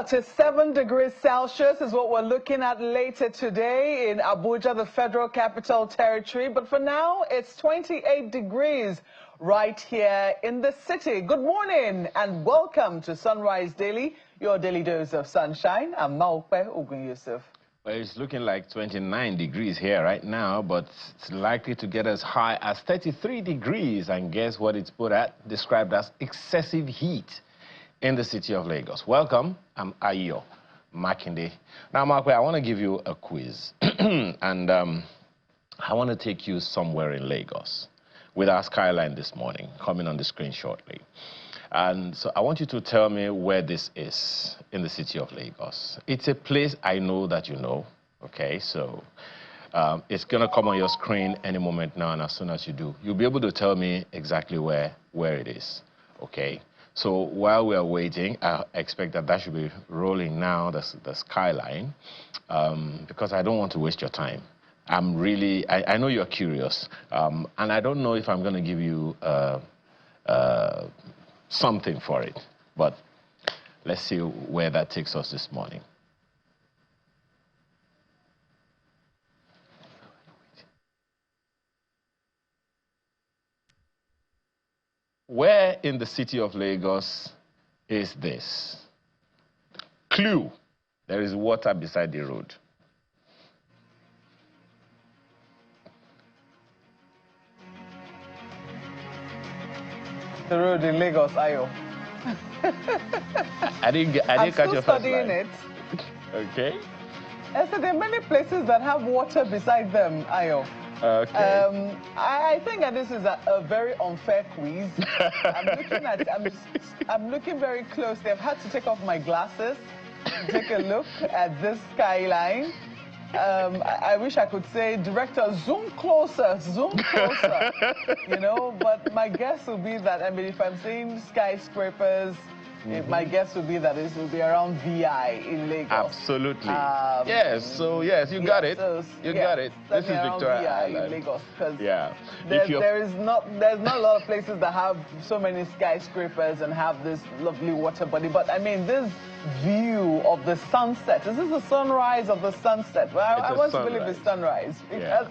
37 degrees Celsius is what we're looking at later today in Abuja, the Federal Capital Territory. But for now, it's 28 degrees right here in the city. Good morning and welcome to Sunrise Daily, your daily dose of sunshine. I'm Muhktar Yusuf. Well, it's looking like 29 degrees here right now, but it's likely to get as high as 33 degrees. And guess what it's put at? Described as excessive heat in the city of Lagos. Welcome, I'm Ayo Makinde. Now, Mark, I want to give you a quiz. And I want to take you somewhere in Lagos with our skyline this morning, coming on the screen shortly. And so I want you to tell me where this is in the city of Lagos. It's a place I know that you know, okay? So it's going to come on your screen any moment now, and as soon as you do, you'll be able to tell me exactly where it is, okay? So while we are waiting, I expect that should be rolling now, the skyline, because I don't want to waste your time. I know you're curious, and I don't know if I'm going to give you something for it, but let's see where that takes us this morning. Where in the city of Lagos is this? Clue: there is water beside the road. The road in Lagos, Ayo. I didn't catch your first line. I'm still studying it. Okay. I said there are many places that have water beside them, Ayo. Okay. I think that this is a very unfair quiz. I'm looking very closely. I've had to take off my glasses to take a look at this skyline. I wish I could say, director, zoom closer, you know, but my guess would be that, I mean, if I'm saying skyscrapers, my guess would be that this will be around VI in Lagos. Absolutely. Yes, so yes, you got it. So, you got it. This is Victoria VI Island. in Lagos, because there's not a lot of places that have so many skyscrapers and have this lovely water body. But I mean, this view of the sunset, is this the sunrise of the sunset? Well, I want to believe it's sunrise, because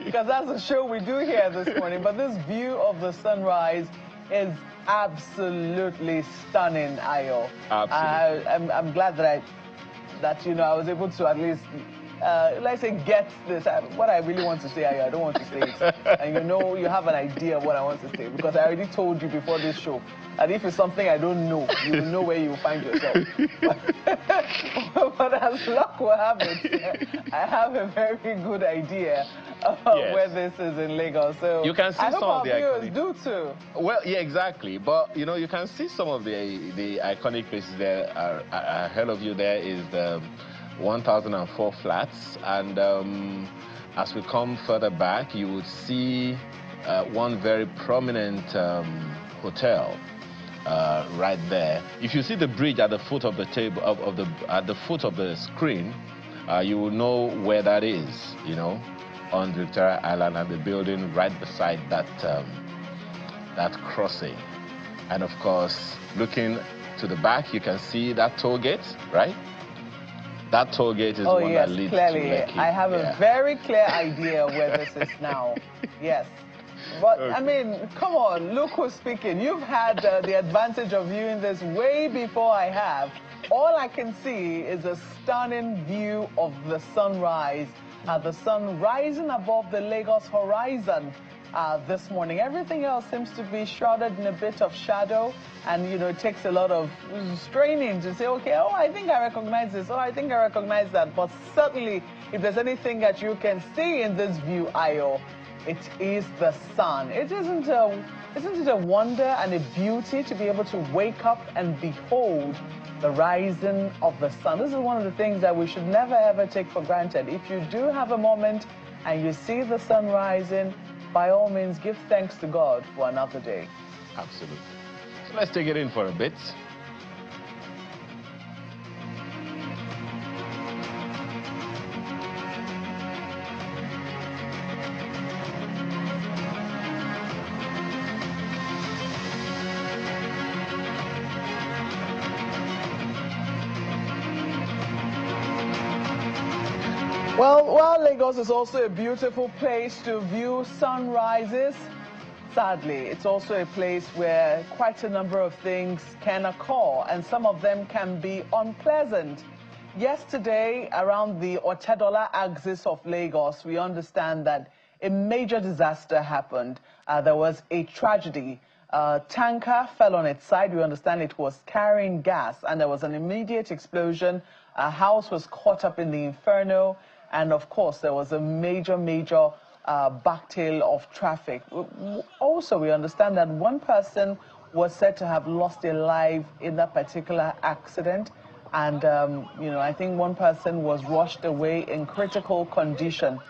because that's the show we do here this morning. But this view of the sunrise is absolutely stunning, Ayo. Absolutely. I'm glad that I was able to at least let's say get this. What I really want to say, Ayo, I don't want to say it, and you have an idea of what I want to say, because I already told you before this show that if it's something I don't know, you will know where you will find yourself. But as luck will have it, I have a very good idea of where this is in Lagos. So you can see some of the viewers do too. Well, yeah, exactly. But you can see some of the iconic places there. Ahead of you there is the 1004 flats, and as we come further back, you would see one very prominent hotel right there. If you see the bridge at the foot of the table at the foot of the screen, you will know where that is. On Victoria Island, and the building right beside that crossing. And of course, looking to the back, you can see that toll gate, right? That toll gate is the one that leads to Lekki. I have a very clear idea where this is now. Yes. But, I mean, come on, look who's speaking. You've had the advantage of viewing this way before I have. All I can see is a stunning view of the sunrise. The sun rising above the Lagos horizon this morning. Everything else seems to be shrouded in a bit of shadow, and it takes a lot of straining to say, okay, oh, I think I recognize this, oh, I think I recognize that. But certainly, if there's anything that you can see in this view, Ayo, it is the sun. Isn't it a wonder and a beauty to be able to wake up and behold the rising of the sun? This is one of the things that we should never ever take for granted. If you do have a moment and you see the sun rising, by all means give thanks to God for another day. Absolutely. So let's take it in for a bit. Well, while Lagos is also a beautiful place to view sunrises, sadly, it's also a place where quite a number of things can occur, and some of them can be unpleasant. Yesterday, around the Edola axis of Lagos, we understand that a major disaster happened. There was a tragedy. A tanker fell on its side. We understand it was carrying gas, and there was an immediate explosion. A house was caught up in the inferno. And of course, there was a major backtail of traffic. Also, we understand that one person was said to have lost their life in that particular accident. And, I think one person was rushed away in critical condition.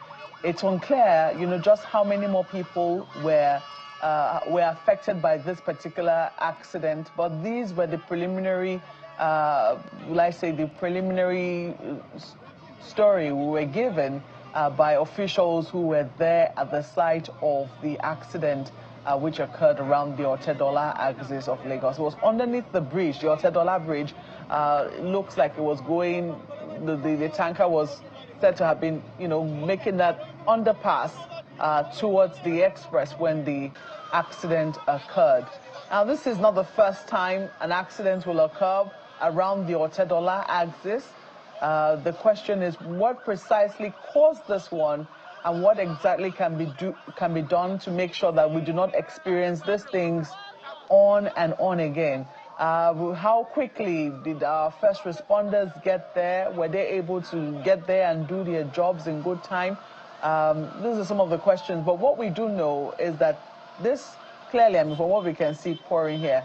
It's unclear, just how many more people were affected by this particular accident. But these were the preliminary, the preliminary story we were given by officials who were there at the site of the accident which occurred around the Edola axis of Lagos. It was underneath the bridge, the Edola bridge. Looks like it was going, the tanker was said to have been, making that underpass towards the express when the accident occurred. Now, this is not the first time an accident will occur around the Edola axis. The question is, what precisely caused this one, and what exactly can be done to make sure that we do not experience these things on and on again? How quickly did our first responders get there? Were they able to get there and do their jobs in good time? These are some of the questions. But what we do know is that this clearly, from what we can see pouring here,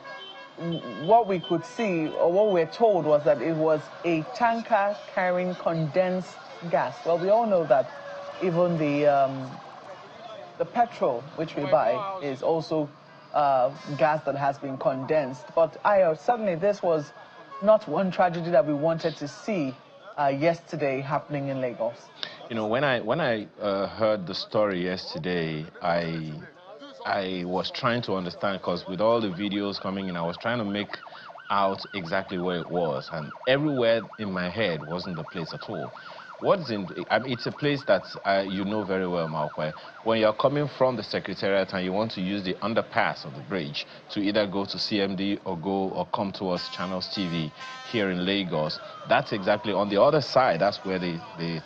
what we could see, or what we're told, was that it was a tanker carrying condensed gas. Well, we all know that even the petrol which we buy is also gas that has been condensed. But certainly this was not one tragedy that we wanted to see yesterday happening in Lagos. When I heard the story yesterday, I was trying to understand, because with all the videos coming in, I was trying to make out exactly where it was, and everywhere in my head wasn't the place at all. It's a place that you know very well, Muhktar. When you're coming from the Secretariat and you want to use the underpass of the bridge to either go to CMD or come towards Channels TV here in Lagos, that's exactly on the other side. That's where the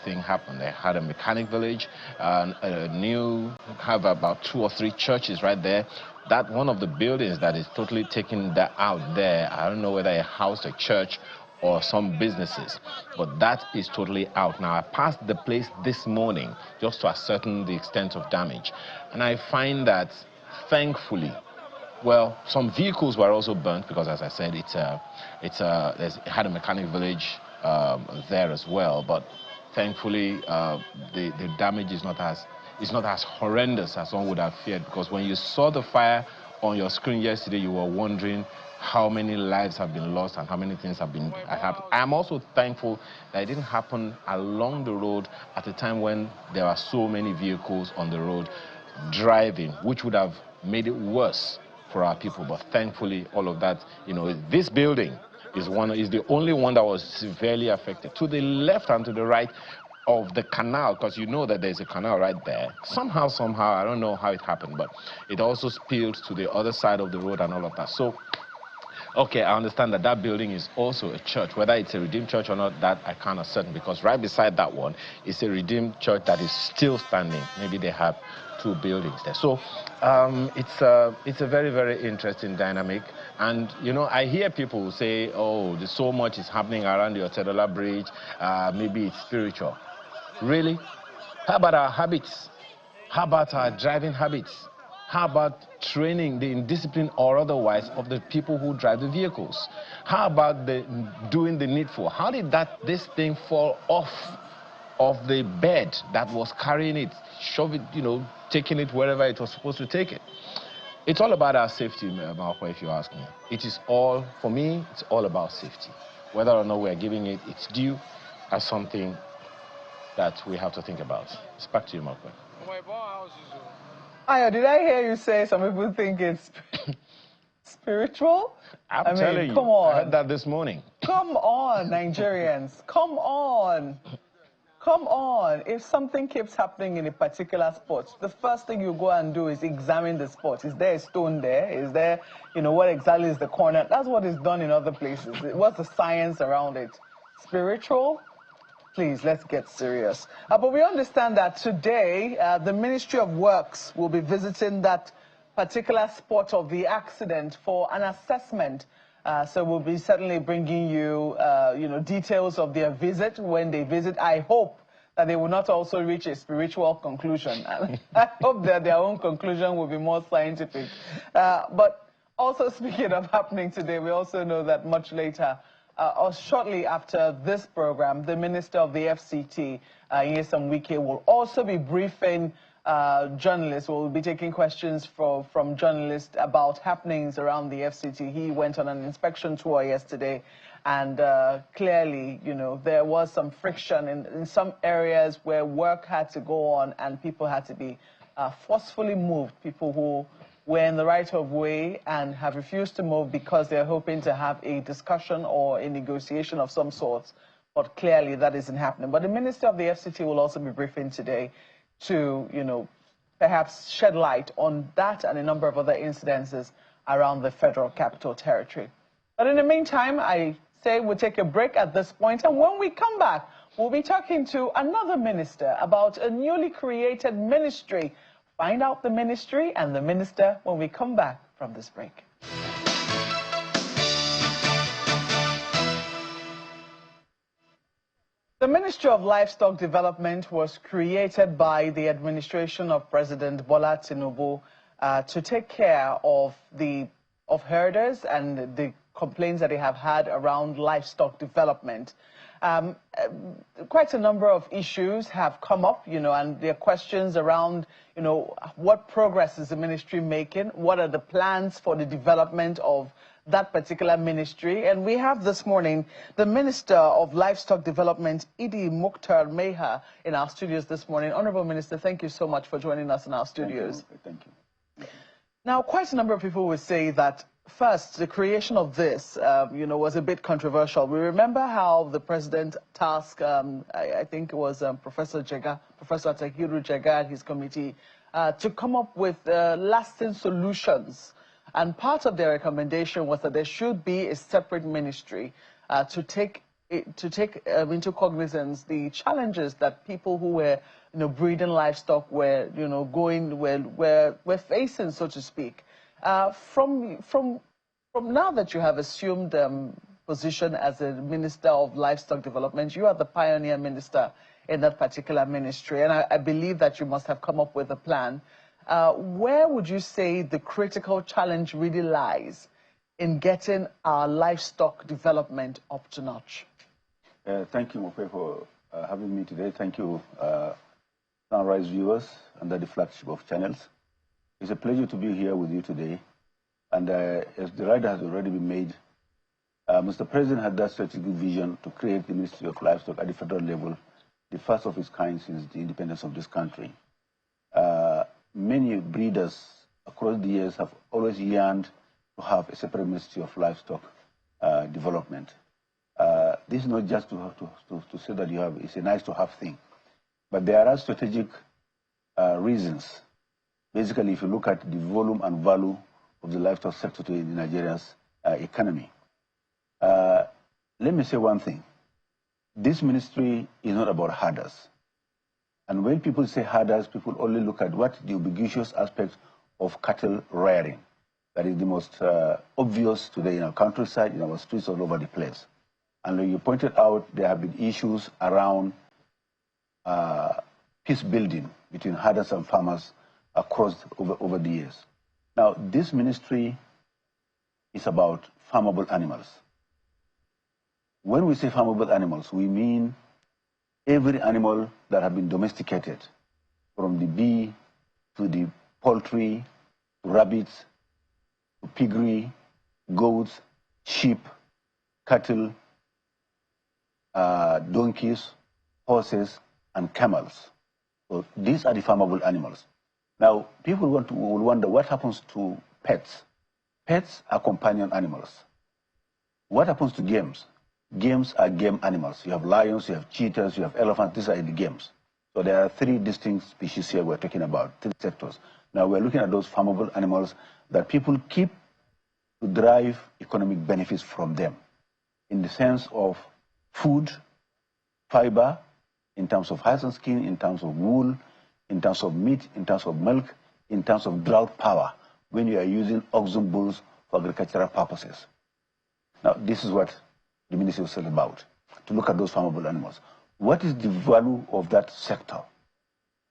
thing happened. They had a mechanic village, have about 2 or 3 churches right there. That one of the buildings that is totally taken out there, I don't know whether it housed a church or some businesses, but that is totally out. Now, I passed the place this morning just to ascertain the extent of damage, and I find that, thankfully, well, some vehicles were also burnt, because, as I said, it had a mechanic village there as well, but thankfully the damage is not as horrendous as one would have feared, because when you saw the fire on your screen yesterday, you were wondering how many lives have been lost and how many things have happened. I'm also thankful that it didn't happen along the road at a time when there are so many vehicles on the road driving, which would have made it worse for our people. But thankfully, all of that, this building is the only one that was severely affected. To the left and to the right of the canal, because you know that there's a canal right there. Somehow, I don't know how it happened, but it also spilled to the other side of the road and all of that. So, okay, I understand that building is also a church. Whether it's a Redeemed church or not, that I can't ascertain, because right beside that one is a Redeemed church that is still standing. Maybe they have 2 buildings there. So it's a very, very interesting dynamic. And, I hear people say, oh, there's so much is happening around the Edola Bridge. Maybe it's spiritual. Really? How about our habits? How about our driving habits? How about training, the indiscipline or otherwise, of the people who drive the vehicles? How about doing the needful? How did this thing fall off of the bed that was carrying it, shove it, taking it wherever it was supposed to take it? It's all about our safety, Muhktar, if you ask me. For me, it's all about safety. Whether or not we're giving it its due as something that we have to think about. It's back to you, Muhktar. Ayo, did I hear you say some people think it's spiritual? I'm telling you, come on. I heard that this morning. Come on, Nigerians. Come on. Come on, if something keeps happening in a particular spot, the first thing you go and do is examine the spot. Is there a stone there? Is there, what exactly is the corner? That's what is done in other places. What's the science around it? Spiritual? Please, let's get serious. But we understand that today, the Ministry of Works will be visiting that particular spot of the accident for an assessment. So we'll be certainly bringing you, details of their visit when they visit. I hope that they will not also reach a spiritual conclusion. I hope that their own conclusion will be more scientific. But also speaking of happening today, we also know that much later, or shortly after this program, the Minister of the FCT, Nyesom Wike, will also be briefing journalists. Will be taking questions from journalists about happenings around the FCT. He went on an inspection tour yesterday, and clearly, there was some friction in some areas where work had to go on and people had to be forcefully moved, people who were in the right of way and have refused to move because they're hoping to have a discussion or a negotiation of some sort. But clearly that isn't happening. But the Minister of the FCT will also be briefing today to, perhaps shed light on that and a number of other incidences around the Federal Capital Territory. But in the meantime, I say we'll take a break at this point, and when we come back, we'll be talking to another minister about a newly created ministry. Find out the ministry and the minister when we come back from this break. The Ministry of Livestock Development was created by the administration of President Bola Tinubu to take care of herders and the complaints that they have had around livestock development. Quite a number of issues have come up, and there are questions around, what progress is the ministry making? What are the plans for the development of that particular ministry? And we have this morning the Minister of Livestock Development, Muhktar, in our studios this morning. Honorable Minister, thank you so much for joining us in our studios. Thank you. Now, quite a number of people would say that, first, the creation of this, was a bit controversial. We remember how the president tasked, I think it was Professor Tahiru Jega and his committee, to come up with lasting solutions. And part of their recommendation was that there should be a separate ministry to take into cognizance the challenges that people who were, breeding livestock were, were facing, so to speak. From now that you have assumed position as a Minister of Livestock Development, you are the pioneer minister in that particular ministry, and I believe that you must have come up with a plan. Where would you say the critical challenge really lies in getting our livestock development up to notch? Thank you, Mope, for having me today. Thank you, Sunrise viewers under the flagship of channels. It's a pleasure to be here with you today. And as the rider has already been made, Mr. President had that strategic vision to create the Ministry of Livestock at the federal level, the first of its kind since the independence of this country. Many breeders across the years have always yearned to have a separate Ministry of Livestock Development. This is not just to say that you have, it's a nice to have thing, but there are strategic reasons. Basically, if you look at the volume and value of the livestock sector to Nigeria's economy. Let me say one thing. This ministry is not about herders. And when people say herders, people only look at what the ubiquitous aspect of cattle rearing. That is the most obvious today in our countryside, in our streets all over the place. And like you pointed out, there have been issues around peace building between herders and farmers across over the years. Now, this ministry is about farmable animals. When we say farmable animals, we mean every animal that have been domesticated, from the bee to the poultry, to rabbits, to piggery, goats, sheep, cattle, donkeys, horses, and camels. So these are the farmable animals. Now, people will wonder what happens to pets. Pets are companion animals. What happens to games? games are game animals. You have lions, you have cheetahs, you have elephants. These are in the games. So there are 3 distinct species here we're talking about, 3 sectors. Now we're looking at those farmable animals that people keep to derive economic benefits from them in the sense of food, fiber, in terms of hides and skin, in terms of wool, in terms of meat, in terms of milk, in terms of drought power, when you are using oxen bulls for agricultural purposes. Now, this is what the ministry was all about, to look at those farmable animals. What is the value of that sector?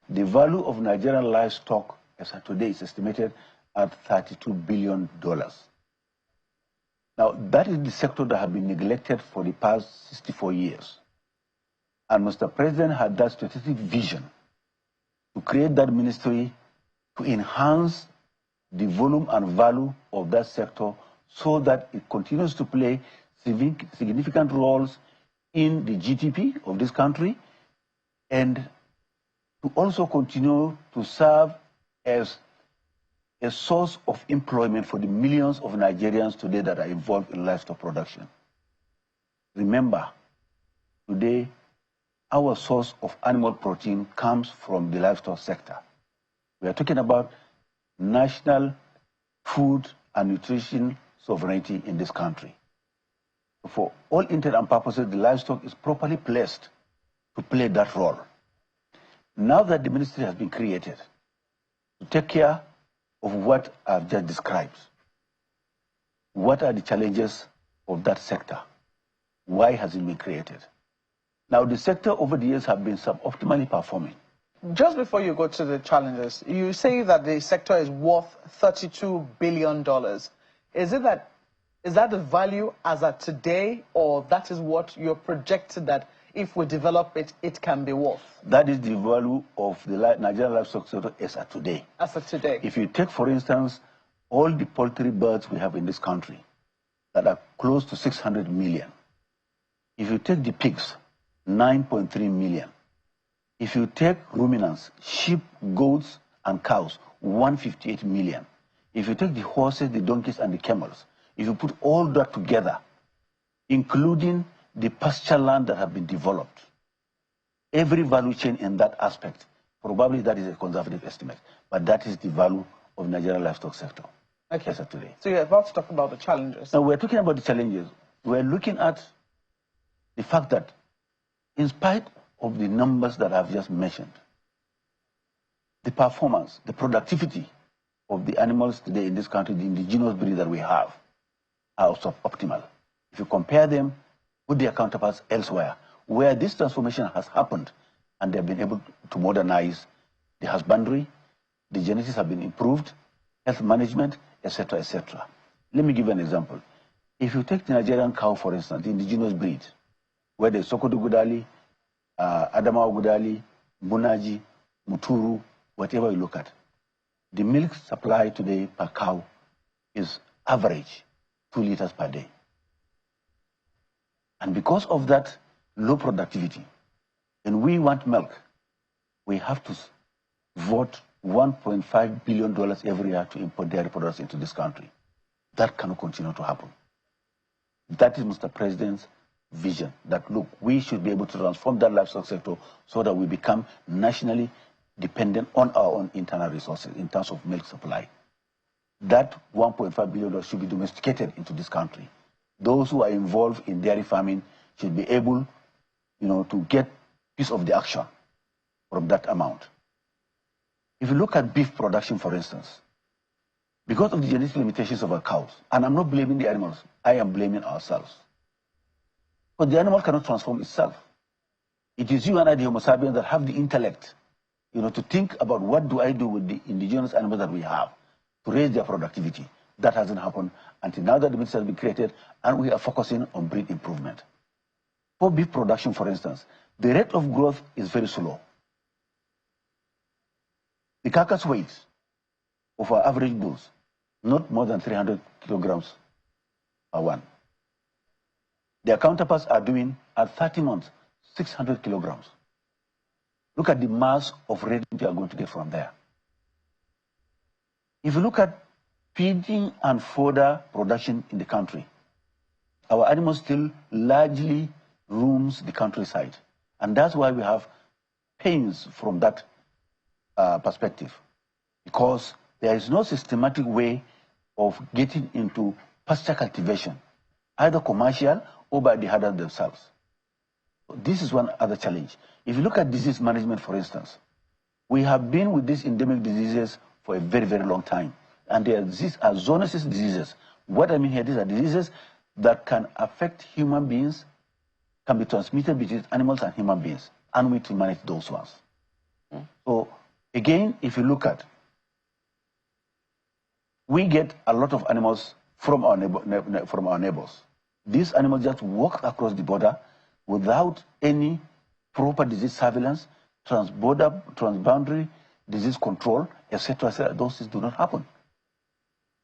The value of Nigerian livestock as of today is estimated at $32 billion. Now, that is the sector that has been neglected for the past 64 years. And Mr. President had that strategic vision to create that ministry to enhance the volume and value of that sector so that it continues to play significant roles in the GDP of this country and to also continue to serve as a source of employment for the millions of Nigerians today that are involved in livestock production. Remember, today, our source of animal protein comes from the livestock sector. We are talking about national food and nutrition sovereignty in this country. For all intent and purposes, the livestock is properly placed to play that role. Now that the ministry has been created to take care of what I've just described, what are the challenges of that sector? Why has it been created? Now, the sector over the years have been suboptimally performing. Just before you go to the challenges, you say that the sector is worth $32 billion. Is that the value as of today, or that is what you're projected that if we develop it, it can be worth? That is the value of the Nigerian livestock sector as of today. As of today. If you take, for instance, all the poultry birds we have in this country that are close to 600 million. If you take the pigs, 9.3 million. If you take ruminants, sheep, goats, and cows, 158 million. If you take the horses, the donkeys, and the camels, if you put all that together, including the pasture land that have been developed, every value chain in that aspect, probably that is a conservative estimate, but that is the value of Nigerian livestock sector. Okay. As of today. So you're about to talk about the challenges. Now we're talking about the challenges. We're looking at the fact that in spite of the numbers that I've just mentioned, the performance, the productivity of the animals today in this country, the indigenous breed that we have, are suboptimal. If you compare them with their counterparts elsewhere, where this transformation has happened and they've been able to modernize the husbandry, the genetics have been improved, health management, etc., etc. Let me give you an example. If you take the Nigerian cow, for instance, the indigenous breed, where there's Sokoto Gudali, Adamawa Gudali, Bunaji, Muturu, whatever you look at, the milk supply today per cow is average 2 liters per day. And because of that low productivity, and we want milk, we have to vote $1.5 billion every year to import dairy products into this country. That cannot continue to happen. That is Mr. President's vision, that look, we should be able to transform that livestock sector so that we become nationally dependent on our own internal resources in terms of milk supply. That $1.5 billion should be domesticated into this country. Those who are involved in dairy farming should be able, to get piece of the action from that amount. If you look at beef production, for instance, because of the genetic limitations of our cows, and I'm not blaming the animals, I am blaming ourselves. Because the animal cannot transform itself. It is you and I, the Homo sapiens, that have the intellect, to think about what do I do with the indigenous animals that we have to raise their productivity. That hasn't happened until now that the ministry has been created, and we are focusing on breed improvement. For beef production, for instance, the rate of growth is very slow. The carcass weight of our average bulls, not more than 300 kilograms per one. Their counterparts are doing, at 30 months, 600 kilograms. Look at the mass of revenue you are going to get from there. If you look at feeding and fodder production in the country, Our animals still largely roams the countryside. And that's why we have pains from that perspective. Because there is no systematic way of getting into pasture cultivation, either commercial or by the herders themselves. This is one other challenge. If you look at disease management, for instance, we have been with these endemic diseases for a very, very long time. And these are zoonosis diseases. What I mean here, these are diseases that can affect human beings, can be transmitted between animals and human beings, and we need to manage those ones. So again, if you look at, we get a lot of animals from our neighbors. These animals just walk across the border without any proper disease surveillance, transboundary disease control, etc. Those things do not happen.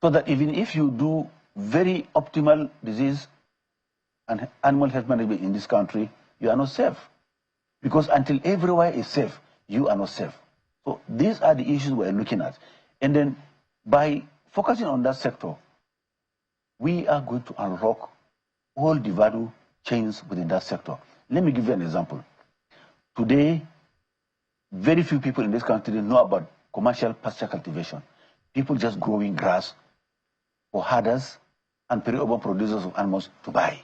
So that even if you do very optimal disease and animal health management in this country, you are not safe. Because until everywhere is safe, you are not safe. So these are the issues we're looking at. And then by focusing on that sector, we are going to unlock all the value chains within that sector. Let me give you an example. Today, very few people in this country know about commercial pasture cultivation. People just growing grass for herders and peri-urban producers of animals to buy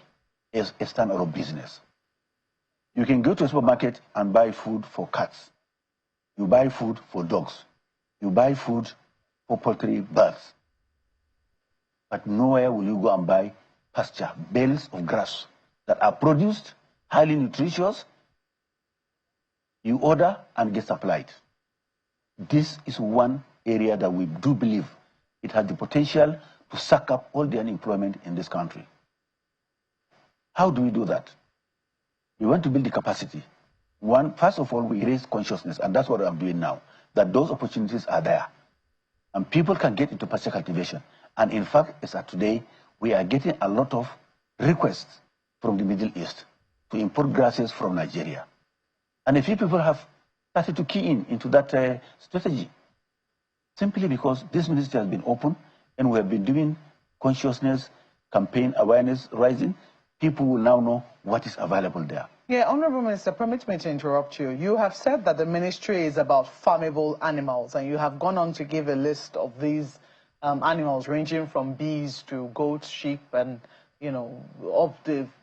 as a standalone business. You can go to a supermarket and buy food for cats. You buy food for dogs. You buy food for poultry, birds. But nowhere will you go and buy pasture, bales of grass that are produced, highly nutritious. You order and get supplied. This is one area that we do believe it has the potential to suck up all the unemployment in this country. How do we do that? We want to build the capacity. First of all, we raise consciousness, and that's what I'm doing now, that those opportunities are there. And people can get into pasture cultivation. And in fact, as of today, we are getting a lot of requests from the Middle East to import grasses from Nigeria. And a few people have started to key into that strategy, simply because this ministry has been open and we have been doing consciousness, campaign, awareness rising. People will now know what is available there. Yeah, Honorable Minister, permit me to interrupt you. You have said that the ministry is about farmable animals, and you have gone on to give a list of these animals ranging from bees to goats, sheep, and, you know,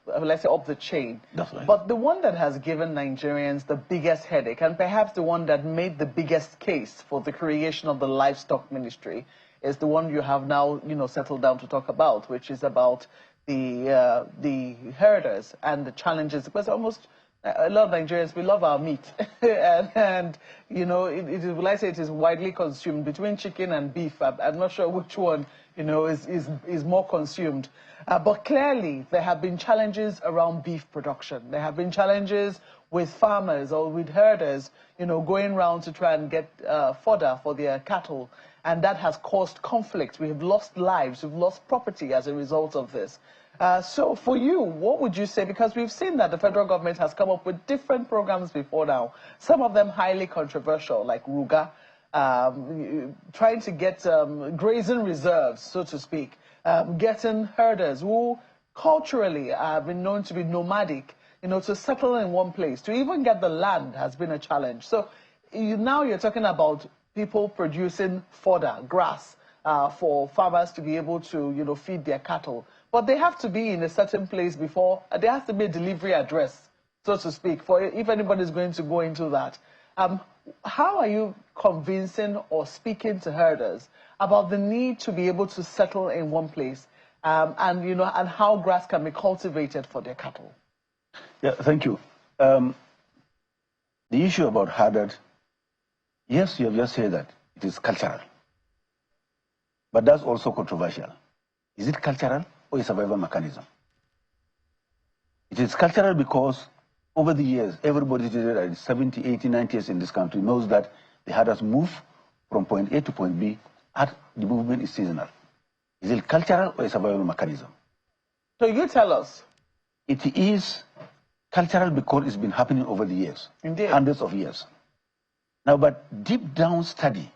let's say up the chain. That's right. But the one that has given Nigerians the biggest headache, and perhaps the one that made the biggest case for the creation of the livestock ministry, is the one you have now, you know, settled down to talk about, which is about the herders and the challenges. Because almost a lot of Nigerians, we love our meat, and you know, will I say it is widely consumed between chicken and beef. I'm not sure which one, you know, is more consumed. But clearly, there have been challenges around beef production. There have been challenges with farmers or with herders, you know, going around to try and get fodder for their cattle. And that has caused conflict. We have lost lives, we've lost property as a result of this. So for you, what would you say? Because we've seen that the federal government has come up with different programs before now, some of them highly controversial, like Ruga, trying to get grazing reserves, so to speak, getting herders who culturally have been known to be nomadic, you know, to settle in one place. To even get the land has been a challenge. So now you're talking about people producing fodder, grass, for farmers to be able to, you know, feed their cattle. But they have to be in a certain place before, there has to be a delivery address, so to speak, for if anybody's going to go into that. How are you convincing or speaking to herders about the need to be able to settle in one place, and, you know, and how grass can be cultivated for their cattle? Yeah, thank you. The issue about herded, yes, you have just said that it is cultural. But that's also controversial. Is it cultural or a survival mechanism? It is cultural because over the years, everybody that is 70, 80, 90 years in this country knows that the herders move from point A to point B, and the movement is seasonal. Is it cultural or a survival mechanism? So you tell us. It is cultural because it's been happening over the years, Indeed. Hundreds of years. Now, but deep down study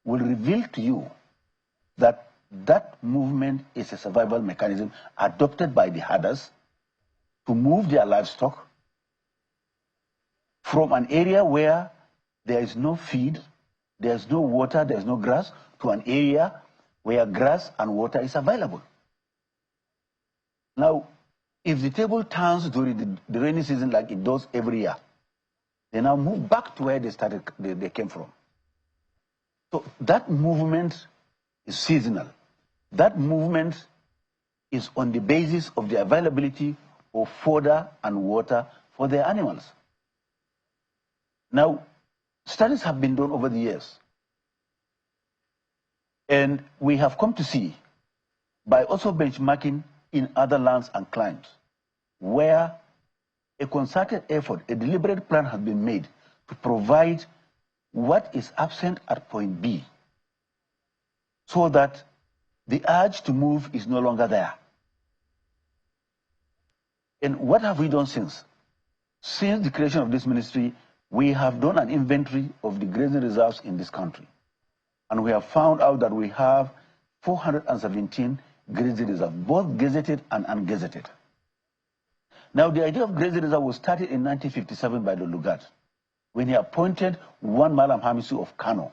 will reveal to you that that movement is a survival mechanism adopted by the herders to move their livestock from an area where there is no feed, there's no water, there's no grass, to an area where grass and water is available. Now, if the table turns during the rainy season like it does every year, they now move back to where they came from. So that movement is seasonal. That movement is on the basis of the availability of fodder and water for their animals. Now, studies have been done over the years. And we have come to see, by also benchmarking in other lands and climes, where a concerted effort, a deliberate plan has been made to provide what is absent at point B, so that the urge to move is no longer there. And what have we done since? Since the creation of this ministry, we have done an inventory of the grazing reserves in this country. And we have found out that we have 417 grazing reserves, both gazetted and ungazetted. Now, the idea of grazing reserve was started in 1957 by the Lugard, when he appointed one Malam Hamisu of Kano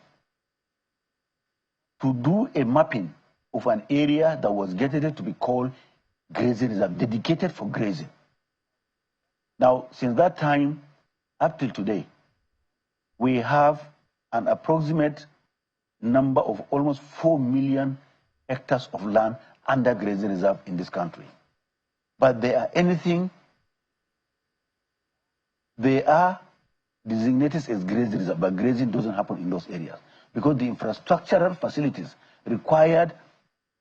to do a mapping of an area that was gazetted to be called grazing reserve, dedicated for grazing. Now, since that time up till today, we have an approximate number of almost 4 million hectares of land under grazing reserve in this country. But they are designated as grazing reserve, but grazing doesn't happen in those areas because the infrastructural facilities required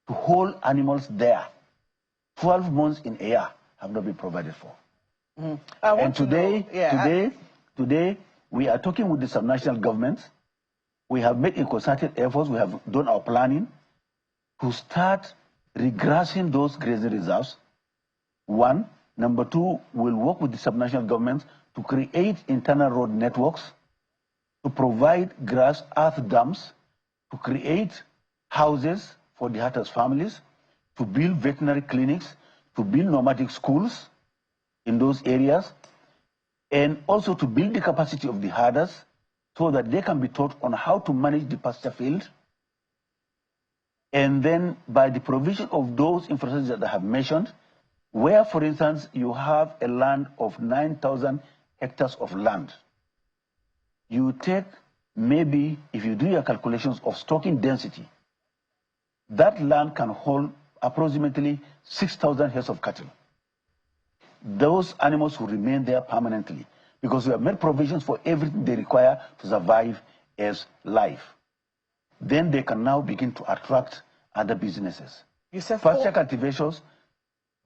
to hold animals there 12 months in a year have not been provided for. And today, we are talking with the subnational governments. We have made a concerted efforts. We have done our planning to start regrassing those grazing reserves. One. Number two, we'll work with the subnational governments to create internal road networks, to provide grass earth dams, to create houses for the herders' families, to build veterinary clinics, to build nomadic schools in those areas, and also to build the capacity of the herders so that they can be taught on how to manage the pasture field. And then by the provision of those infrastructures that I have mentioned, where, for instance, you have a land of 9,000 hectares of land, you take maybe, if you do your calculations of stocking density, that land can hold approximately 6,000 heads of cattle. Those animals will remain there permanently because we have made provisions for everything they require to survive as life. Then they can now begin to attract other businesses. Pasture cultivations,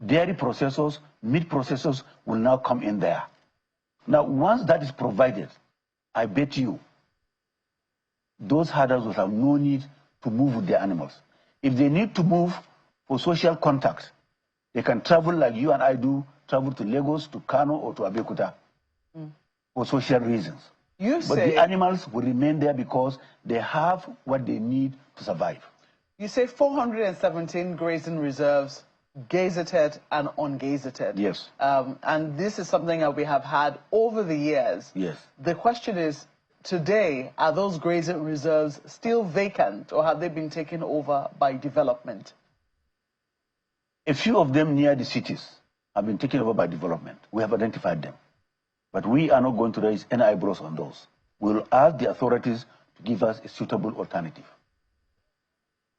dairy processors, meat processors will now come in there. Now, once that is provided, I bet you, those herders will have no need to move with their animals. If they need to move for social contact, they can travel like you and I do, travel to Lagos, to Kano, or to Abeokuta for social reasons. But the animals will remain there because they have what they need to survive. You say 417 grazing reserves, gazetted and ungazetted. Yes. And this is something that we have had over the years. Yes. The question is, today, are those grazing reserves still vacant or have they been taken over by development? A few of them near the cities have been taken over by development. We have identified them. But we are not going to raise any eyebrows on those. We will ask the authorities to give us a suitable alternative.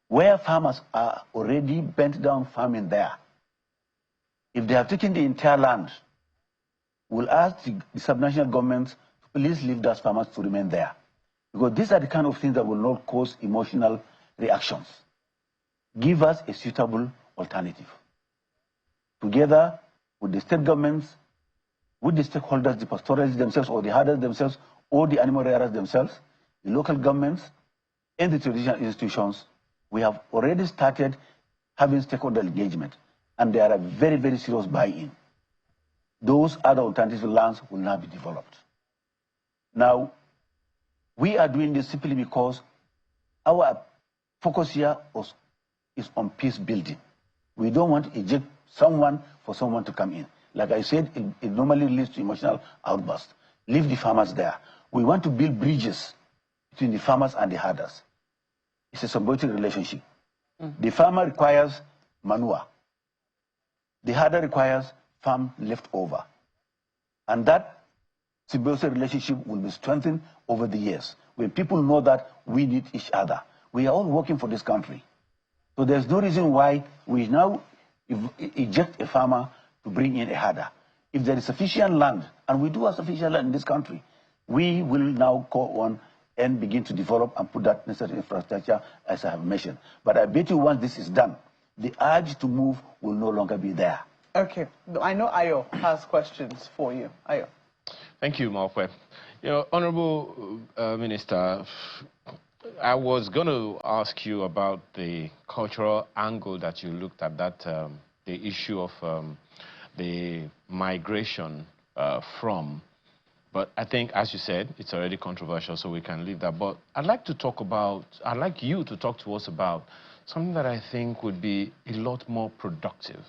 Where farmers are already bent down farming there, if they have taken the entire land, we'll ask the subnational governments to please leave those farmers to remain there. Because these are the kind of things that will not cause emotional reactions. Give us a suitable alternative. Together with the state governments, with the stakeholders, the pastoralists themselves, or the herders themselves, or the animal rearers themselves, the local governments, and the traditional institutions, we have already started having stakeholder engagement, and there are very, very serious buy-in. Those other alternative lands will now be developed. Now, we are doing this simply because our focus here is on peace building. We don't want to eject someone for someone to come in. Like I said, it normally leads to emotional outbursts. Leave the farmers there. We want to build bridges between the farmers and the herders. It's a symbiotic relationship. The farmer requires manure. The herder requires farm leftover. And that symbiotic relationship will be strengthened over the years. When people know that we need each other. We are all working for this country. So there's no reason why we now eject a farmer to bring in a herder. If there is sufficient land, and we do have sufficient land in this country, we will now go on and begin to develop and put that necessary infrastructure, as I have mentioned. But I bet you once this is done, the urge to move will no longer be there. Okay. I know Ayo has questions for you. Ayo. Thank you, Muhktar. Honorable Minister, I was going to ask you about the cultural angle that you looked at, that the issue of the migration from. But I think, as you said, it's already controversial, so we can leave that. But I'd like you to talk to us about something that I think would be a lot more productive.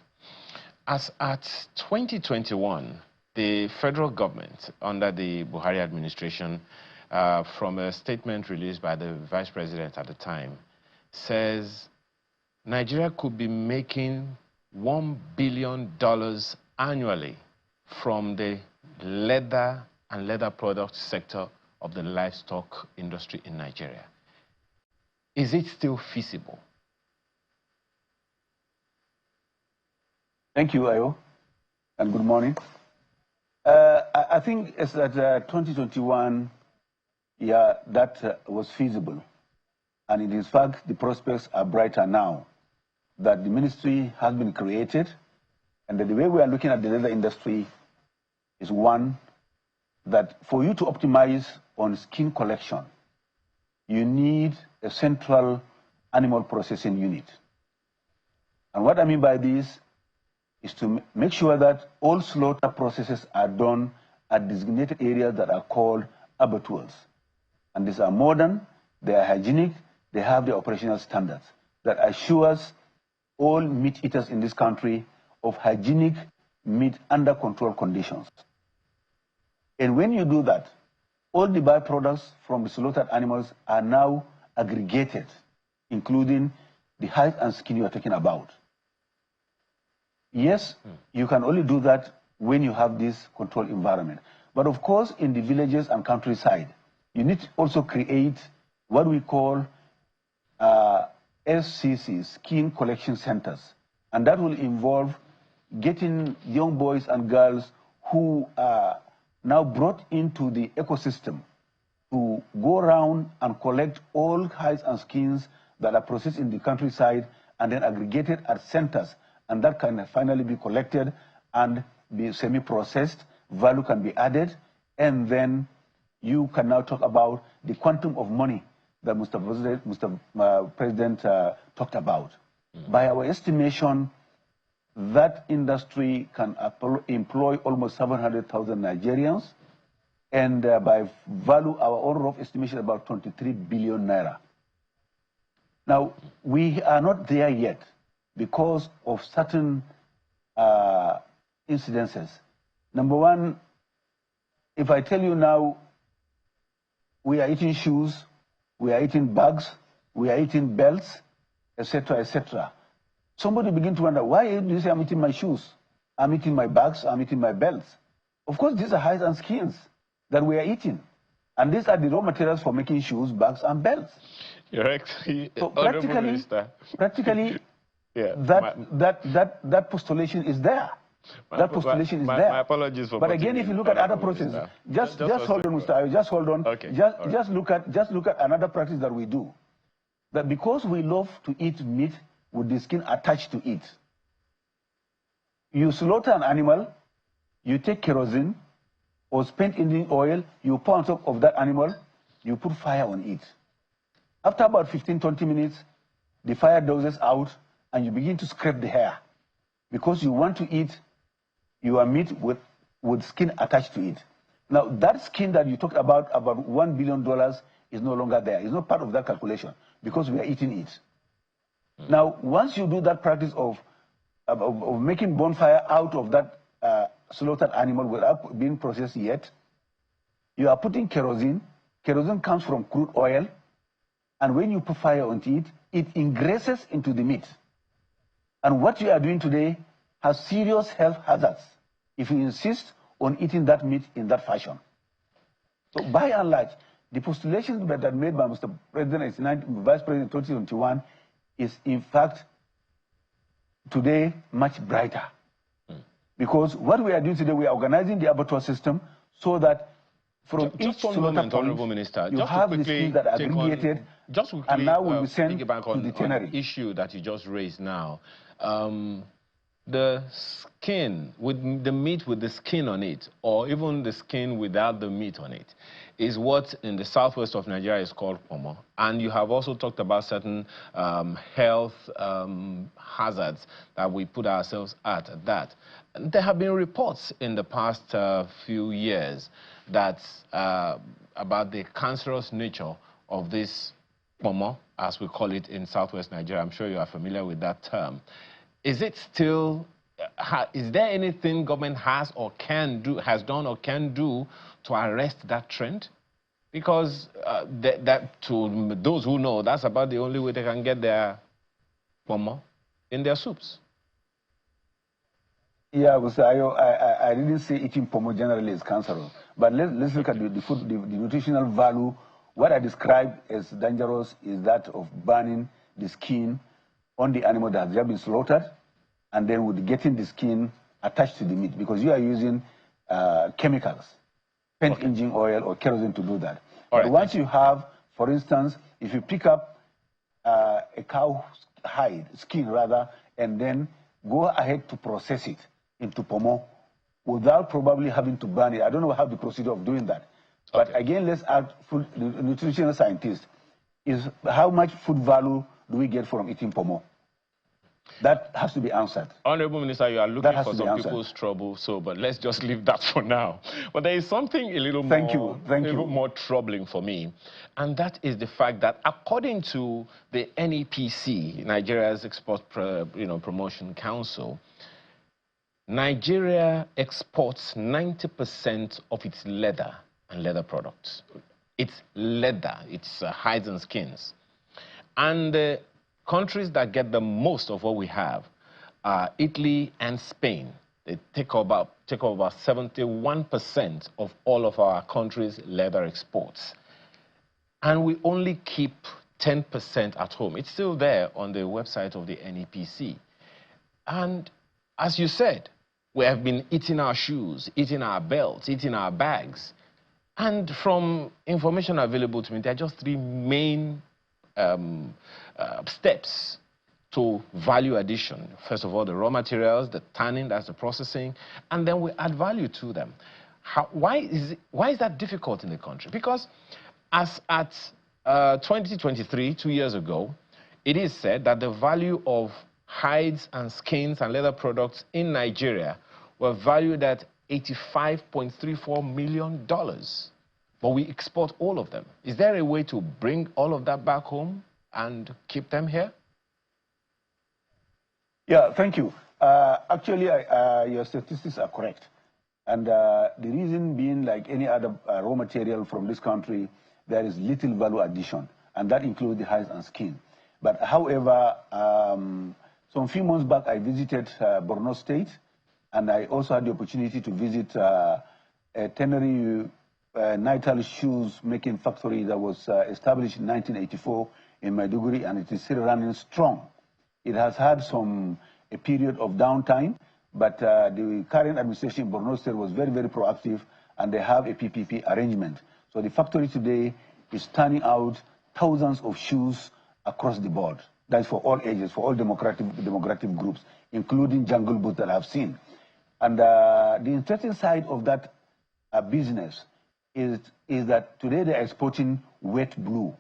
As at 2021, the federal government, under the Buhari administration, from a statement released by the vice president at the time, says Nigeria could be making $1 billion annually from the leather and leather product sector of the livestock industry in Nigeria. Is it still feasible? Thank you, Ayo, and good morning. I think it's that 2021, yeah, that was feasible. And in fact, the prospects are brighter now that the ministry has been created, and that the way we are looking at the leather industry is one, that for you to optimize on skin collection, you need a central animal processing unit. And what I mean by this is to make sure that all slaughter processes are done at designated areas that are called abattoirs. And these are modern, they are hygienic, they have the operational standards that assures all meat eaters in this country of hygienic meat under controlled conditions. And when you do that, all the byproducts from the slaughtered animals are now aggregated, including the hide and skin you are talking about. Yes, you can only do that when you have this controlled environment. But of course, in the villages and countryside, you need to also create what we call SCCs, skin collection centers. And that will involve getting young boys and girls who are now brought into the ecosystem to go around and collect all hides and skins that are processed in the countryside and then aggregated at centers. And that can finally be collected and be semi-processed, value can be added, and then you can now talk about the quantum of money that Mr. President talked about. By our estimation, that industry can employ almost 700,000 Nigerians, and by value, our own rough estimation about 23 billion naira. Now, we are not there yet because of certain incidences. Number one, if I tell you now, we are eating shoes, we are eating bags, we are eating belts, etc., etc. Somebody begin to wonder, why do you say I'm eating my shoes? I'm eating my bags, I'm eating my belts. Of course, these are hides and skins that we are eating. And these are the raw materials for making shoes, bags, and belts. You're actually, so practically yeah, that postulation is there. That postulation is there. My apologies for. But again, if you look at other processes, just hold on, Mr. Ayo, just hold on. Okay. Just look at another practice that we do. That because we love to eat meat with the skin attached to it, you slaughter an animal, you take kerosene or spent engine oil, you pour on top of that animal, you put fire on it. After about 15-20 minutes, the fire dozes out, and you begin to scrape the hair because you want to eat your meat with skin attached to it. Now, that skin that you talked about $1 billion, is no longer there. It's not part of that calculation because we are eating it. Now, once you do that practice of making bonfire out of that slaughtered animal without being processed yet, you are putting kerosene. Kerosene comes from crude oil, and when you put fire onto it, it ingresses into the meat. And what you are doing today has serious health hazards if you insist on eating that meat in that fashion. So by and large, the postulations that are made by Mr. President and Vice President in 2021 is in fact today much brighter. Because what we are doing today, we are organizing the abattoir system so that from each slaughter point, Minister, you have the skins that are aggregated and now will be sent to the tannery. On the issue that you just raised now. The skin, with the meat with the skin on it, or even the skin without the meat on it, is what in the southwest of Nigeria is called pomo. And you have also talked about certain health hazards that we put ourselves at that. There have been reports in the past few years that about the cancerous nature of this pomo, as we call it in southwest Nigeria. I'm sure you are familiar with that term. Is it still, is there anything government has or can do, has done or can do to arrest that trend? Because that to those who know, that's about the only way they can get their pomo in their soups. Yeah, I didn't say eating pomo generally is cancerous. But let's look at the food, the nutritional value. What I described as dangerous is that of burning the skin on the animal that has just been slaughtered, and then with getting the skin attached to the meat, because you are using chemicals, paint engine oil or kerosene to do that. But once you have, for instance, if you pick up a cow hide, skin rather, and then go ahead to process it into pomo without probably having to burn it. I don't know how the procedure of doing that. But again, let's add food, the nutritional scientist, is how much food value do we get from eating pomo? That has to be answered. Honorable Minister, you are looking for some people's trouble, but let's just leave that for now. But there is something a little more troubling for me, and that is the fact that according to the NEPC, Nigeria's Export Promotion Council, Nigeria exports 90% of its leather and leather products. It's leather, it's hides and skins. And the countries that get the most of what we have are Italy and Spain. They take about 71% of all of our country's leather exports. And we only keep 10% at home. It's still there on the website of the NEPC. And as you said, we have been eating our shoes, eating our belts, eating our bags. And from information available to me, there are just three main steps to value addition. First of all, the raw materials, the tanning, that's the processing, and then we add value to them. Why is that difficult in the country? Because as at 2023, 2 years ago, it is said that the value of hides and skins and leather products in Nigeria were valued at $85.34 million. But we export all of them. Is there a way to bring all of that back home and keep them here? Yeah, thank you. Actually, your statistics are correct. And the reason being, like any other raw material from this country, there is little value addition, and that includes the hides and skin. But however, some few months back, I visited Borno State, and I also had the opportunity to visit a tannery Nital shoes making factory that was established in 1984 in Maiduguri, and it is still running strong. It has had a period of downtime, but the current administration in Borno State was very, very proactive, and they have a PPP arrangement. So the factory today is turning out thousands of shoes across the board. That's for all ages, for all demographic groups, including jungle boots that I've seen. And the interesting side of that business is that today they're exporting wet blue.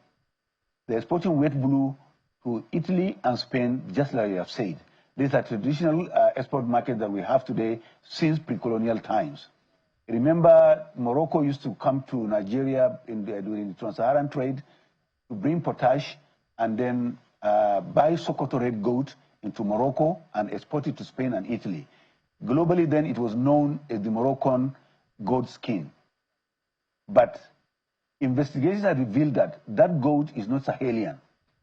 They're exporting wet blue to Italy and Spain, just like you have said. These are traditional export markets that we have today since pre-colonial times. Remember, Morocco used to come to Nigeria during the trans-Saharan trade to bring potash and then buy Sokoto red goat into Morocco and export it to Spain and Italy. Globally then it was known as the Moroccan goat skin. But investigations have revealed that that goat is not Sahelian.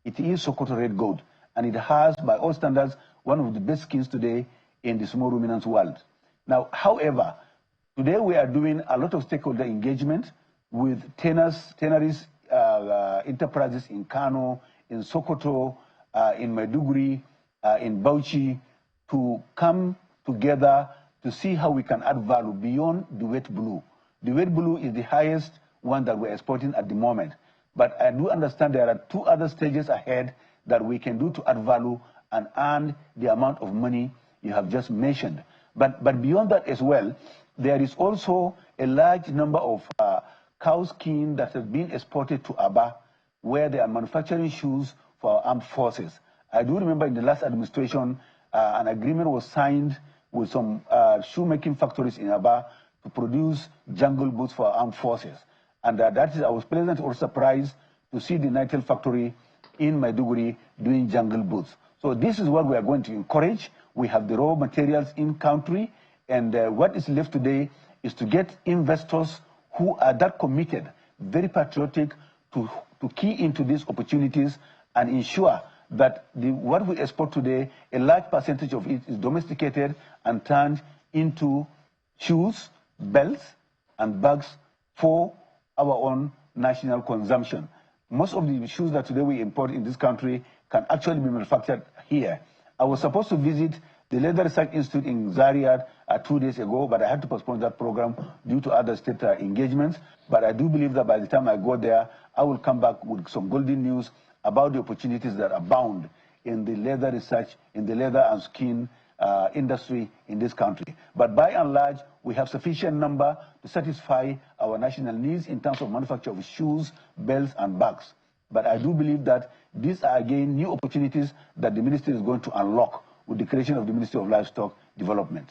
It is Sokoto red goat, and it has, by all standards, one of the best skins today in the small ruminants world. Now, however, today we are doing a lot of stakeholder engagement with tanneries, enterprises in Kano, in Sokoto, in Maiduguri, in Bauchi, to come together to see how we can add value beyond the wet blue. The wet blue is the highest one that we're exporting at the moment. But I do understand there are 2 other stages ahead that we can do to add value and earn the amount of money you have just mentioned. But beyond that as well, there is also a large number of cow skin that has been exported to Aba, where they are manufacturing shoes for our armed forces. I do remember in the last administration, an agreement was signed with some shoemaking factories in Aba to produce jungle boots for our armed forces. And I was pleasantly also surprised to see the Nitel factory in Maiduguri doing jungle boots. So this is what we are going to encourage. We have the raw materials in country, and what is left today is to get investors who are that committed, very patriotic, to key into these opportunities and ensure that what we export today, a large percentage of it is domesticated and turned into shoes, belts, and bags for our own national consumption. Most of the shoes that today we import in this country can actually be manufactured here. I was supposed to visit the Leather Research Institute in Zaria 2 days ago, but I had to postpone that program due to other state engagements. But I do believe that by the time I go there, I will come back with some golden news about the opportunities that abound in the leather research, in the leather and skin industry in this country. But by and large, we have sufficient number to satisfy our national needs in terms of manufacture of shoes, belts, and bags. But I do believe that these are, again, new opportunities that the ministry is going to unlock with the creation of the Ministry of Livestock Development.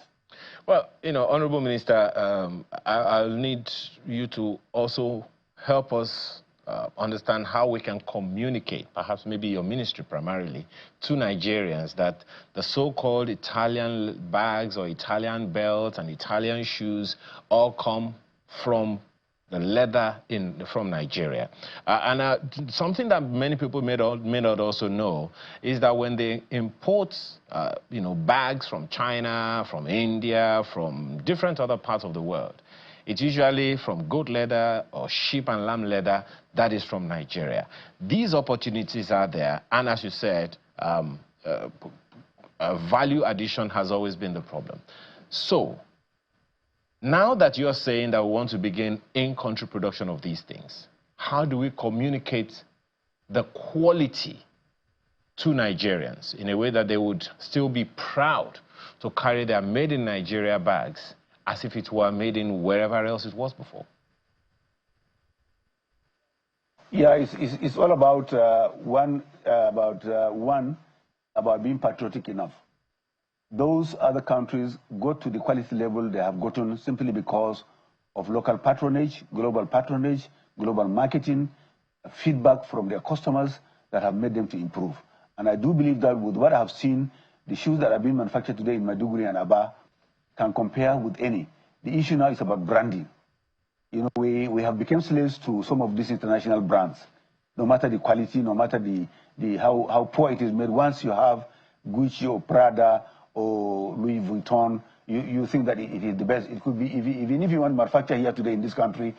Well, Honorable Minister, I'll need you to also help us understand how we can communicate, perhaps maybe your ministry primarily, to Nigerians that the so-called Italian bags or Italian belts and Italian shoes all come from the leather from Nigeria. Something that many people may not also know is that when they import bags from China, from India, from different other parts of the world, it's usually from goat leather or sheep and lamb leather that is from Nigeria. These opportunities are there, and as you said, value addition has always been the problem. So, now that you're saying that we want to begin in-country production of these things, how do we communicate the quality to Nigerians in a way that they would still be proud to carry their made in Nigeria bags as if it were made in wherever else it was before? Yeah, it's all about about being patriotic enough. Those other countries go to the quality level they have gotten simply because of local patronage, global marketing, feedback from their customers that have made them to improve. And I do believe that with what I have seen, the shoes that are being manufactured today in Maiduguri and Aba can compare with any. The issue now is about branding. We have become slaves to some of these international brands. No matter the quality, no matter how poor it is made, once you have Gucci or Prada or Louis Vuitton, you think that it is the best. It could be, even if you want to manufacture here today in this country,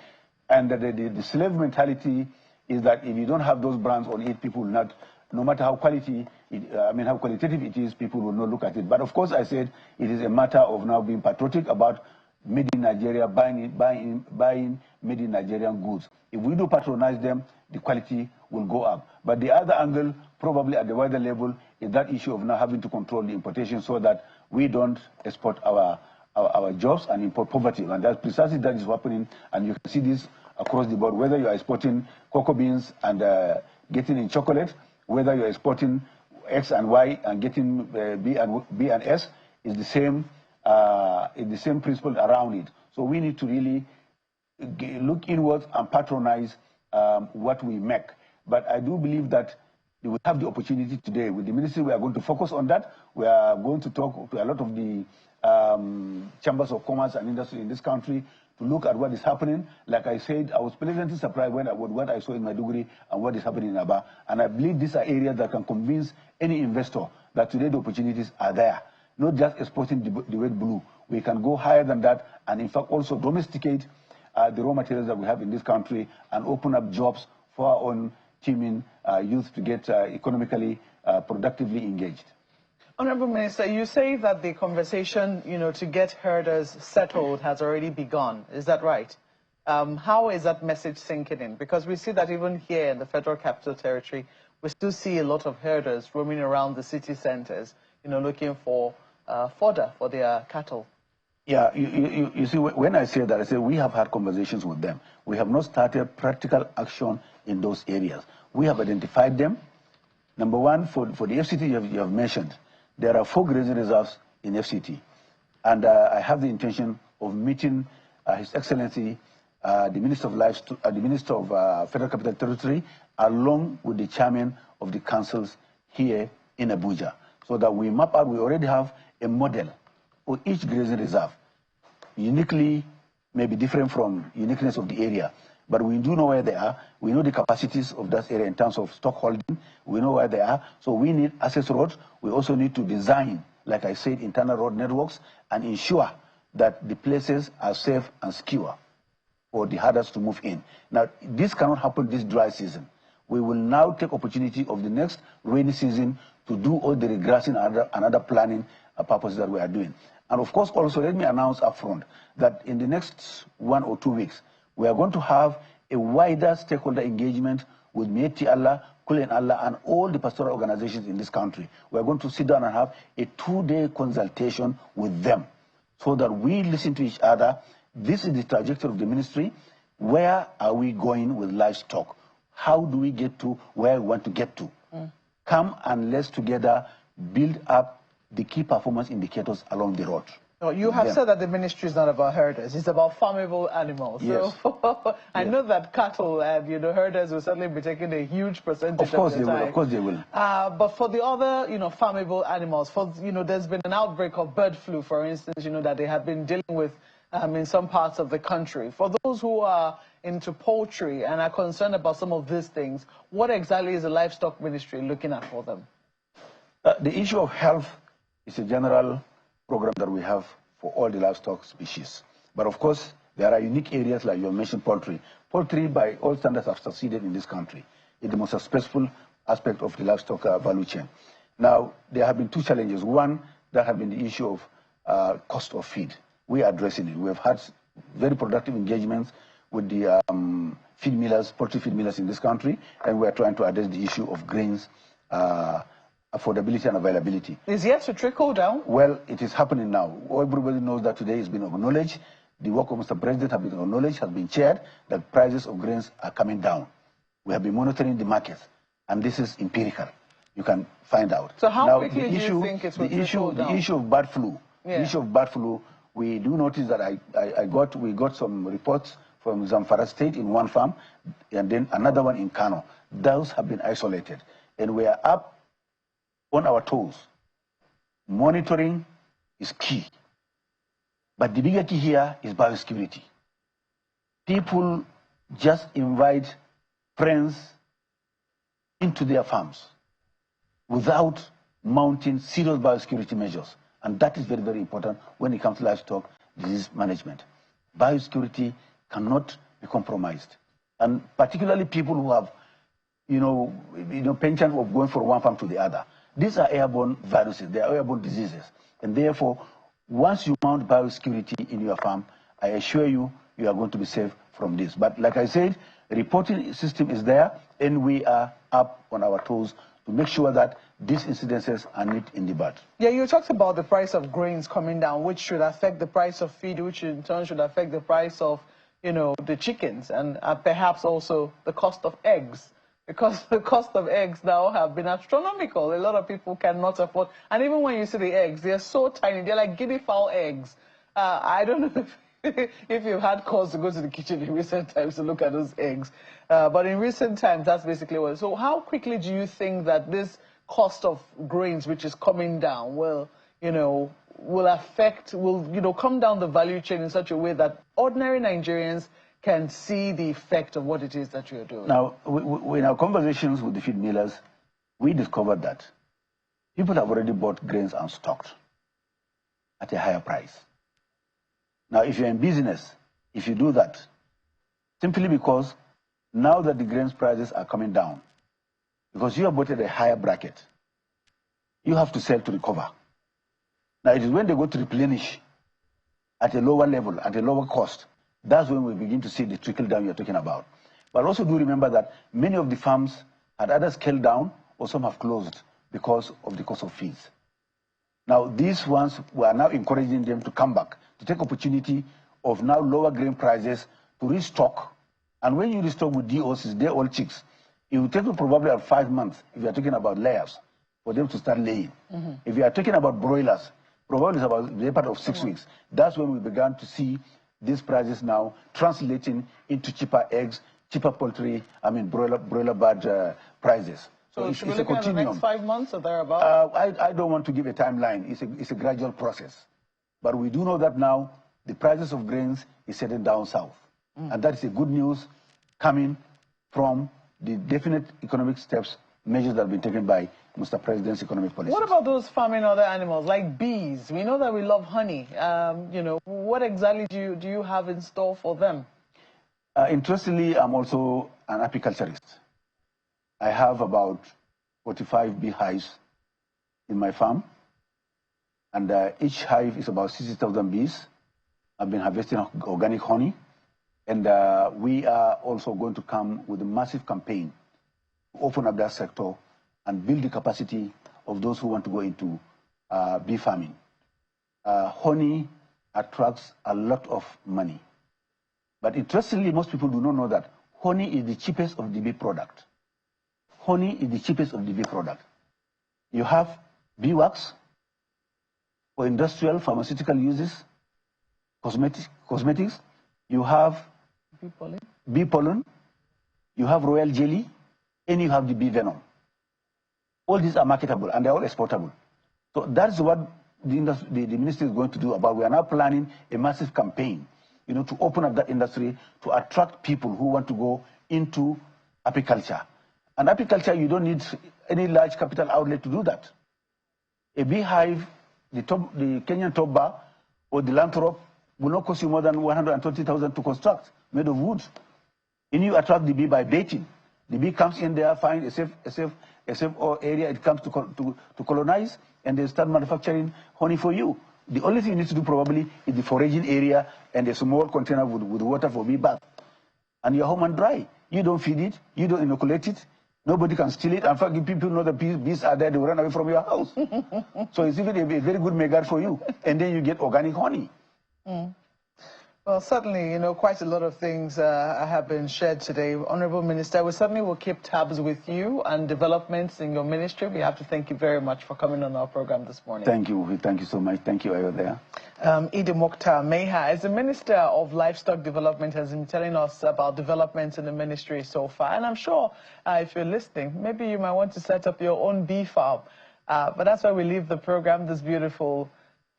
and the slave mentality is that if you don't have those brands on it, people will not, no matter how qualitative it is, people will not look at it. But of course, I said it is a matter of now being patriotic about made in Nigeria, buying made in Nigerian goods. If we do patronize them, the quality will go up. But the other angle, probably at the wider level, is that issue of now having to control the importation so that we don't export our jobs and import poverty. And that's precisely that is happening. And you can see this across the board, whether you are exporting cocoa beans and getting in chocolate, whether you're exporting X and Y and getting B and S, is the same principle around it. So we need to really look inwards and patronize what we make. But I do believe that you will have the opportunity today. With the ministry, we are going to focus on that. We are going to talk to a lot of the chambers of commerce and industry in this country to look at what is happening. Like I said, I was pleasantly surprised with what I saw in Maiduguri and what is happening in Aba. And I believe these are areas that can convince any investor that today the opportunities are there. Not just exporting the red blue. We can go higher than that and in fact also domesticate the raw materials that we have in this country and open up jobs for our own teaming youth to get economically, productively engaged. Honorable Minister, you say that the conversation, to get herders settled has already begun. Is that right? How is that message sinking in? Because we see that even here in the Federal Capital Territory, we still see a lot of herders roaming around the city centers, looking for fodder for their cattle. Yeah, you see, when I say that, I say we have had conversations with them. We have not started practical action in those areas. We have identified them. Number one, for the FCT you have mentioned, there are 4 grazing reserves in FCT. And I have the intention of meeting His Excellency, the Minister of Livestock, the Minister of Federal Capital Territory, along with the chairman of the councils here in Abuja, so that we map out, we already have a model for each grazing reserve. Uniquely, may be different from uniqueness of the area, but we do know where they are. We know the capacities of that area in terms of stock holding. We know where they are. So we need access roads. We also need to design, like I said, internal road networks and ensure that the places are safe and secure for the herders to move in. Now, this cannot happen this dry season. We will now take opportunity of the next rainy season to do all the regrassing and other planning purposes that we are doing. And of course, also, let me announce upfront that in the next 1 or 2 weeks, we are going to have a wider stakeholder engagement with Mieti Allah, Kulen Allah, and all the pastoral organizations in this country. We are going to sit down and have a 2-day consultation with them so that we listen to each other. This is the trajectory of the ministry. Where are we going with livestock? How do we get to where we want to get to? Come and let's together build up the key performance indicators along the road. No, you have said that the ministry is not about herders, it's about farmable animals. Yes. So I know that cattle and herders will certainly be taking a huge percentage of course the time. They will. Of course they will. But for the other farmable animals, there's been an outbreak of bird flu, for instance, that they have been dealing with in some parts of the country. For those who are into poultry and are concerned about some of these things, what exactly is the livestock ministry looking at for them? The issue of health is a general program that we have for all the livestock species. But of course, there are unique areas like you mentioned poultry. Poultry, by all standards, have succeeded in this country. It's the most successful aspect of the livestock value chain. Now, there have been 2 challenges. One, that have been the issue of cost of feed. We are addressing it. We have had very productive engagements with the feed millers, poultry feed millers in this country, and we are trying to address the issue of grains affordability and availability. Is yet to trickle down? Well, it is happening now. Everybody knows that today has been acknowledged. The work of Mr. President has been acknowledged, has been shared, that prices of grains are coming down. We have been monitoring the market, and this is empirical. You can find out. So how quickly do you think it will trickle down? The issue of bird flu. Yeah. The issue of bird flu, we do notice that we got some reports from Zamfara State in one farm, and then another one in Kano. Those have been isolated, and we are up on our toes. Monitoring is key. But the bigger key here is biosecurity. People just invite friends into their farms without mounting serious biosecurity measures. And that is very, very important when it comes to livestock disease management. Biosecurity cannot be compromised. And particularly people who have, penchant of going from one farm to the other. These are airborne viruses, they are airborne diseases. And therefore, once you mount biosecurity in your farm, I assure you, you are going to be safe from this. But like I said, the reporting system is there, and we are up on our toes to make sure that these incidences are nipped in the bud. Yeah, you talked about the price of grains coming down, which should affect the price of feed, which in turn should affect the price of, the chickens, and perhaps also the cost of eggs. Because the cost of eggs now have been astronomical. A lot of people cannot afford. And even when you see the eggs, they're so tiny. They're like guinea fowl eggs. I don't know if you've had cause to go to the kitchen in recent times to look at those eggs. But in recent times, that's basically what. So how quickly do you think that this cost of grains, which is coming down, will come down the value chain in such a way that ordinary Nigerians can see the effect of what it is that you're doing? Now, in our conversations with the feed millers, we discovered that people have already bought grains and stocked at a higher price. Now, if you're in business, if you do that, simply because now that the grains prices are coming down, because you have bought at a higher bracket, you have to sell to recover. Now, it is when they go to replenish at a lower level, at a lower cost, that's when we begin to see the trickle down you're talking about. But also do remember that many of the farms had either scaled down or some have closed because of the cost of feeds. Now, these ones, we are now encouraging them to come back, to take opportunity of now lower grain prices to restock. And when you restock with DOCs, they're all chicks. It will take you probably about 5 months, if you are talking about layers, for them to start laying. If you are talking about broilers, probably it's about the part of 6 weeks. That's when we began to see these prices now translating into cheaper eggs, cheaper poultry, broiler bird prices. So should we look at the next 5 months or thereabouts? I don't want to give a timeline. It's a gradual process. But we do know that now the prices of grains is setting down south. And that is a good news coming from the definite economic steps, measures that have been taken by Mr. President's economic policy. What about those farming other animals, like bees? We know that we love honey. What exactly do you have in store for them? Interestingly, I'm also an apiculturist. I have about 45 beehives in my farm, and each hive is about 60,000 bees. I've been harvesting organic honey, and we are also going to come with a massive campaign to open up that sector and build the capacity of those who want to go into bee farming. Honey attracts a lot of money. But interestingly, most people do not know that honey is the cheapest of the bee product. Honey is the cheapest of the bee product. You have beeswax for industrial, pharmaceutical uses, cosmetics. You have bee pollen, you have royal jelly, and you have the bee venom. All these are marketable and they're all exportable. So that's what the ministry is going to do about. We are now planning a massive campaign, to open up that industry, to attract people who want to go into apiculture. And apiculture, you don't need any large capital outlet to do that. A beehive, the Kenyan top bar or the lamprop will not cost you more than 120,000 to construct, made of wood. And you attract the bee by baiting. The bee comes in there, finds a safe area it comes to colonize, and they start manufacturing honey for you. The only thing you need to do probably is the foraging area and a small container with water for bee bath. And you're home and dry. You don't feed it, you don't inoculate it, nobody can steal it. In fact, if people know the bees are there, they will run away from your house. So it's even a very good megard for you. And then you get organic honey. Well, certainly, quite a lot of things have been shared today. Honorable Minister, we certainly will keep tabs with you and developments in your ministry. We have to thank you very much for coming on our program this morning. Thank you. Thank you so much. Thank you, Edola. Muhktar Meha, as the Minister of Livestock Development, has been telling us about developments in the ministry so far. And I'm sure if you're listening, maybe you might want to set up your own bee farm. But that's why we leave the program this beautiful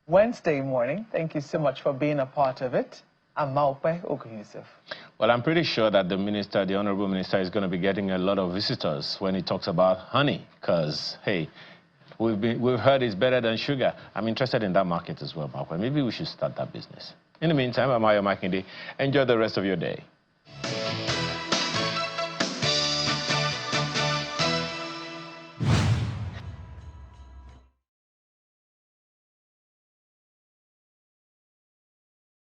Wednesday morning. Thank you so much for being a part of it. Well, I'm pretty sure that the Honorable Minister, is going to be getting a lot of visitors when he talks about honey, because, hey, we've heard it's better than sugar. I'm interested in that market as well, Malcolm. Maybe we should start that business. In the meantime, I'm Ayo Makinde. Enjoy the rest of your day.